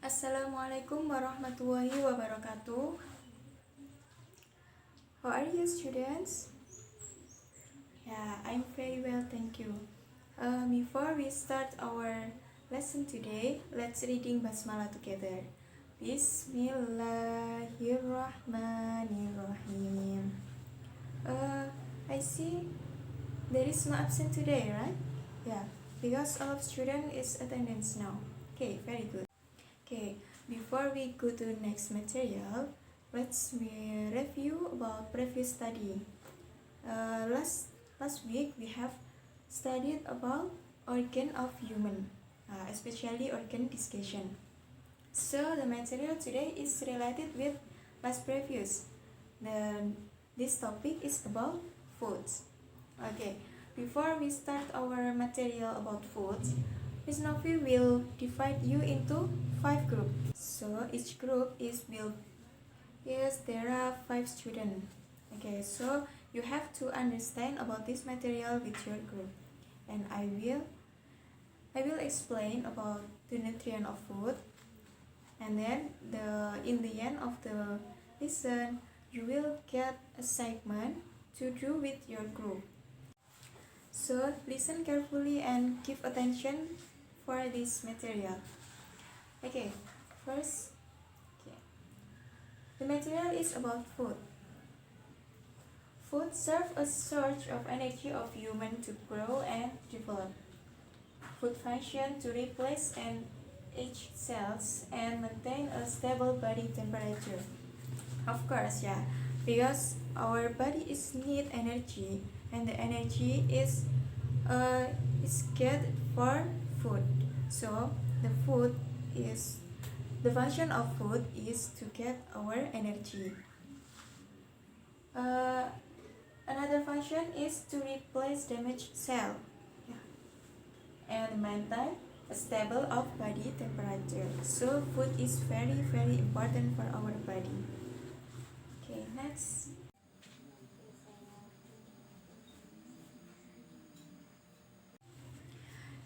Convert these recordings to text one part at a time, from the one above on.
Assalamualaikum warahmatullahi wabarakatuh. How are you, students? Yeah, I'm very well, thank you. Before we start our lesson today, let's reading Basmala together. Bismillahirrahmanirrahim. I see there is no absent today, right? Yeah, because all of student is attendance now. Okay, very good. Okay, before we go to the next material, let's review about previous study. Last week we have studied about organ of human, especially organ dissection. So the material today is related with last previous. This topic is about foods. Okay, before we start our material about foods, Ms. Novi will divide you into 5 groups. So each group is there are 5 students. Okay, so you have to understand about this material with your group, and I will explain about the nutrient of food, and then in the end of the lesson you will get a segment to do with your group. So listen carefully and give attention for this material. Okay, first, the material is about food. Food serves a source of energy of human to grow and develop. Food function to replace and age cells and maintain a stable body temperature. Of course, yeah, because our body is need energy, and the energy is get for food. So the function of food is to get our energy. Another function is to replace damaged cell, and maintain a stable of body temperature. So food is very important for our body. Okay, next.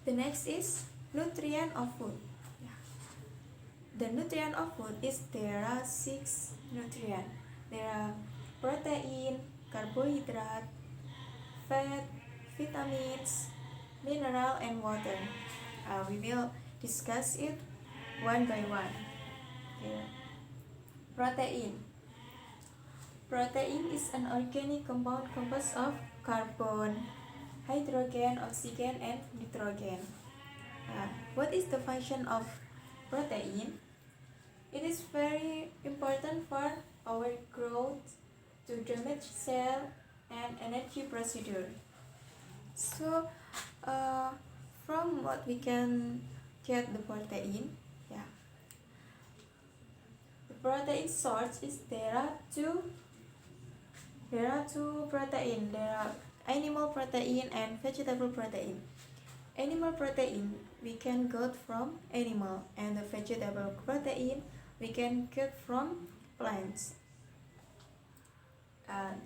The next is nutrient of food. The nutrient of food is there are 6 nutrients. There are protein, carbohydrate, fat, vitamins, mineral, and water. We will discuss it one by one. Okay. Protein. Protein is an organic compound composed of carbon, hydrogen, oxygen, and nitrogen. What is the function of protein? It is very important for our growth, to damage cell, and energy procedure. So, from what we can get the protein? The protein source is there are two protein. There are animal protein and vegetable protein. Animal protein we can get from animal, and the vegetable protein we can get from plants.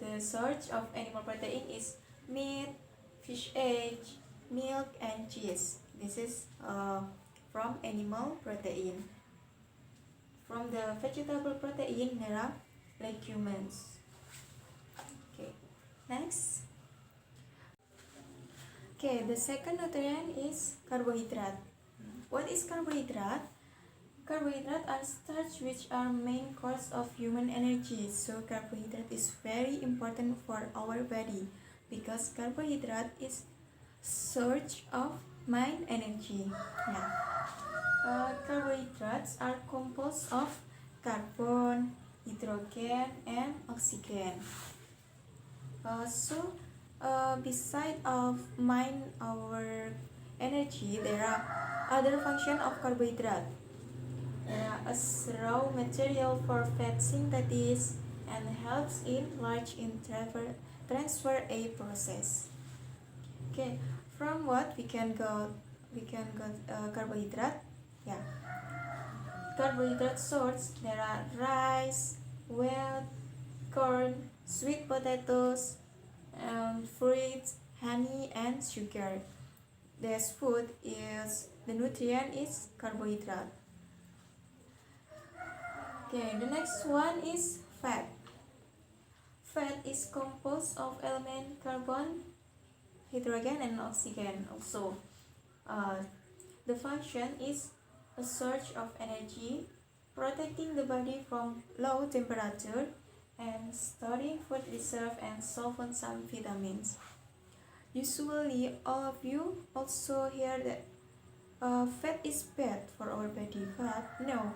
The source of animal protein is meat, fish eggs, milk, and cheese. This is from animal protein. From the vegetable protein there are legumes. Okay, next. Okay, the second nutrient is carbohydrate. What is carbohydrate? Carbohydrates are starch which are main cause of human energy. So carbohydrate is very important for our body, because carbohydrate is source of main energy. Carbohydrates are composed of carbon, hydrogen, and oxygen. Beside of our energy, there are other function of carbohydrate. As raw material for fat synthesis and helps in large transfer A process. Okay, from what we can get carbohydrate. Carbohydrate source there are rice, wheat, corn, sweet potatoes, fruits, honey, and sugar. This food is the nutrient is carbohydrate. Okay, the next one is fat. Fat is composed of element carbon, hydrogen, and oxygen. Also, uh, the function is a source of energy, protecting the body from low temperature, and storing food reserve and solvent some vitamins. Usually, all of you also hear that fat is bad for our body, but no,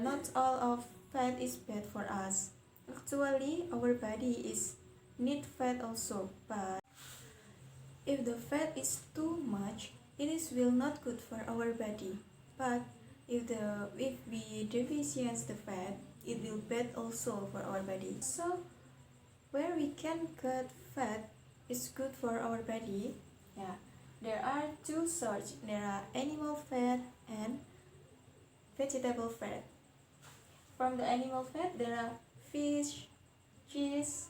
not all of fat is bad for us. Actually, our body is need fat also, but if the fat is too much, it is will not good for our body. But if we deficient the fat, it will bad also for our body. So where we can cut fat is good for our body. Yeah, there are two sorts. There are animal fat and vegetable fat. From the animal fat, there are fish, cheese,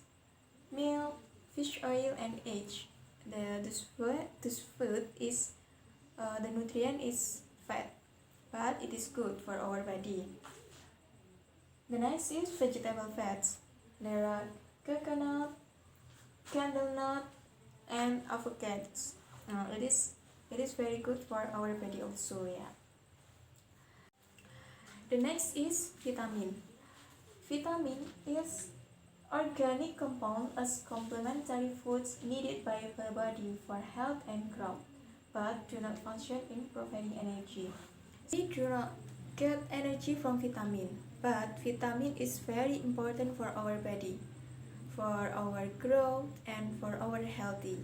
milk, fish oil, and egg. This food is the nutrient is fat, but it is good for our body. The next is vegetable fats. There are coconut, candle nut, and avocados. It is very good for our body also. Yeah. The next is vitamin. Vitamin is organic compound as complementary foods needed by the body for health and growth, but do not function in providing energy. We do not get energy from vitamin, but vitamin is very important for our body, for our growth, and for our healthy.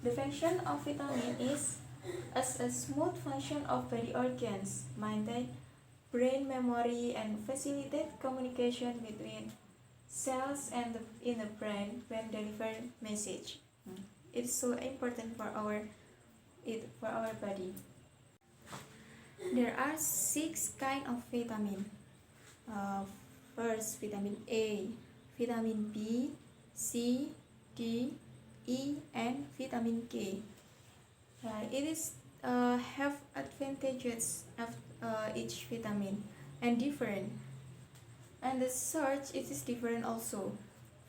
The function of vitamin is as a smooth function of body organs, maintain brain memory, and facilitate communication between cells and in the brain when deliver message. It's so important for our body. There are 6 kinds of vitamin. First, vitamin A, vitamin B, C, D, E, and vitamin K. It is have advantages of each vitamin and different. And the source it is different also.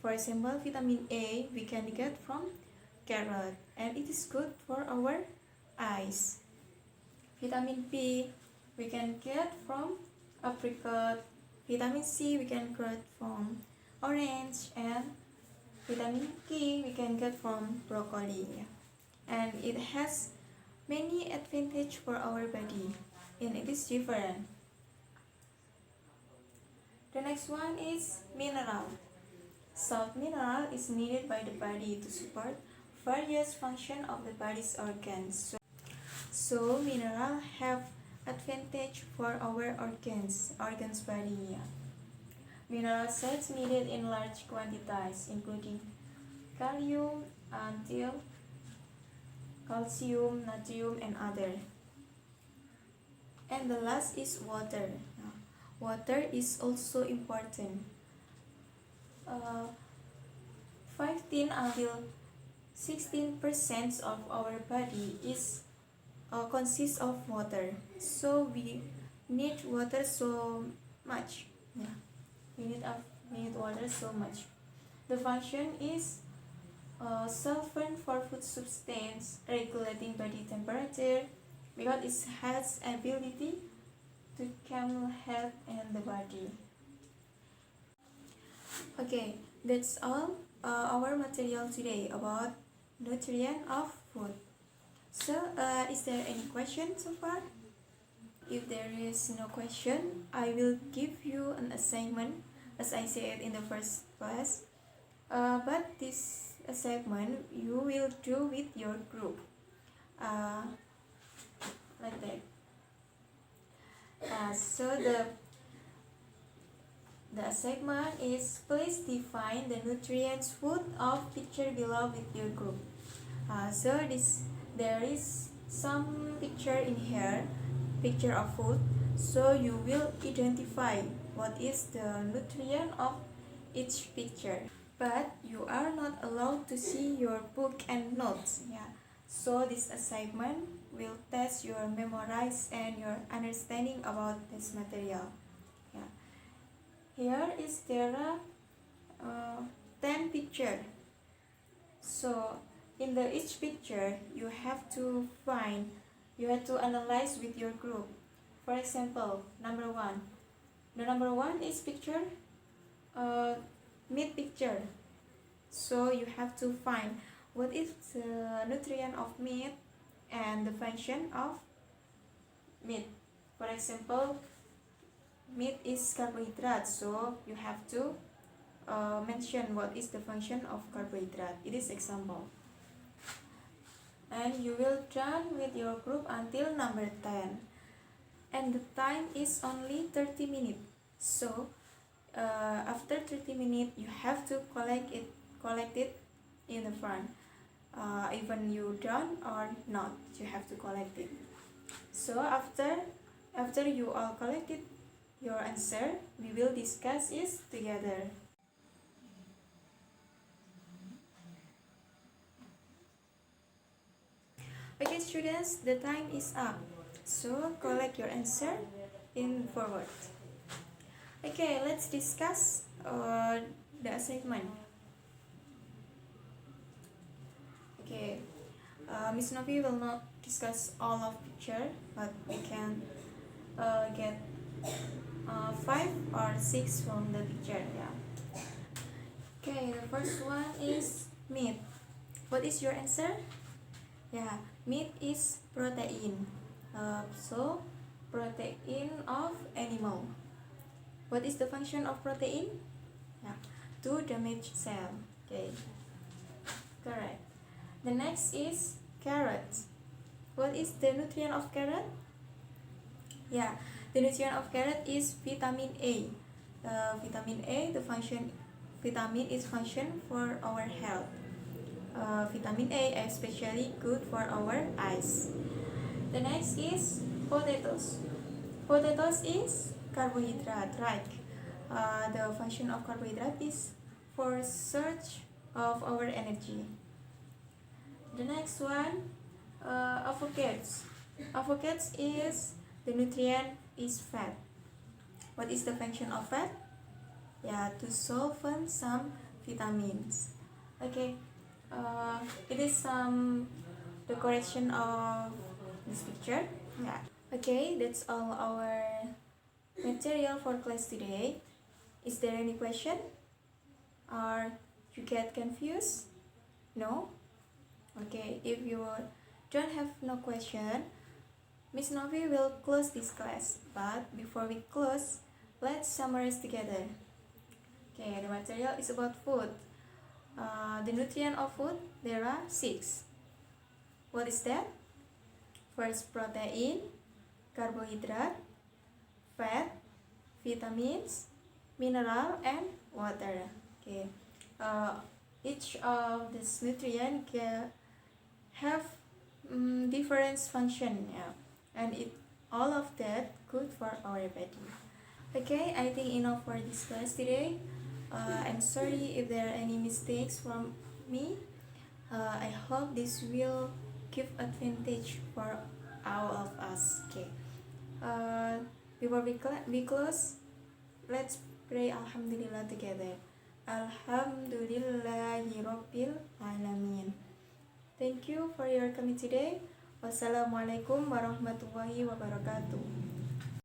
For example, vitamin A we can get from carrot and it is good for our eyes. Vitamin B we can get from apricot. Vitamin C we can get from orange, and vitamin K we can get from broccoli. And it has many advantages for our body and it is different. The next one is mineral. Salt mineral is needed by the body to support various functions of the body's organs. So mineral have advantage for our organs body. Mineral salts needed in large quantities, including kalium, antil, calcium, natrium, and other. And the last is water. Water is also important. 15 until 16% of our body is consists of water, so we need water so much. We need water so much. The function is solvent for food substance, regulating body temperature, because it has ability to calm health and the body. Okay, that's all our material today about nutrient of food. So, is there any question so far? If there is no question, I will give you an assignment, as I said in the first class. But this assignment you will do with your group, like that. So the assignment is please define the nutrients food of picture below with your group. So there is some picture in here, picture of food. So you will identify what is the nutrient of each picture. But you are not allowed to see your book and notes. So this assignment will test your memorize and your understanding about this material. Here is there are 10 picture. So in the each picture you have to analyze with your group. For example, number one. The number one is picture meat picture. So you have to find what is the nutrient of meat and the function of meat. For example, meat is carbohydrate, so you have to mention what is the function of carbohydrate. It is example. And you will run with your group until number 10. And the time is only 30 minutes. So after 30 minutes, you have to collect it in the front. Even you done or not, you have to collect it. So after you all collected your answer, we will discuss it together. Okay students, the time is up. So collect your answer in forward. Okay, let's discuss the assignment. Okay, Miss Novi will not discuss all of picture, but we can get 5 or 6 from the picture. Yeah. Okay, the first one is meat. What is your answer? Yeah, meat is protein. So protein of animal. What is the function of protein? Yeah, to damage cell. Okay, correct. The next is carrot. What is the nutrient of carrot? Yeah, the nutrient of carrot is vitamin A. Vitamin A, vitamin is function for our health. Vitamin A especially good for our eyes. The next is potatoes. Potatoes is carbohydrate, right? The function of carbohydrate is for search of our energy. The next one, avocados. Avocados is the nutrient is fat. What is the function of fat? Yeah, to soften some vitamins. Okay, it is the correction of this picture. Yeah. Okay, that's all our material for class today. Is there any question? Or you get confused? No? Okay, if you don't have no question, Miss Novi will close this class. But before we close, let's summarize together. Okay, the material is about food. The nutrient of food, there are 6. What is that? First, protein, carbohydrate, fat, vitamins, mineral, and water. Okay, each of this nutrient can have different function, yeah, and all of that good for our body. Okay, I think enough for this class today. I'm sorry if there are any mistakes from me. I hope this will give advantage for all of us. Okay. Before we close, let's pray Alhamdulillah together. Alhamdulillahirabbil alamin. Thank you for your coming today. Wassalamualaikum warahmatullahi wabarakatuh.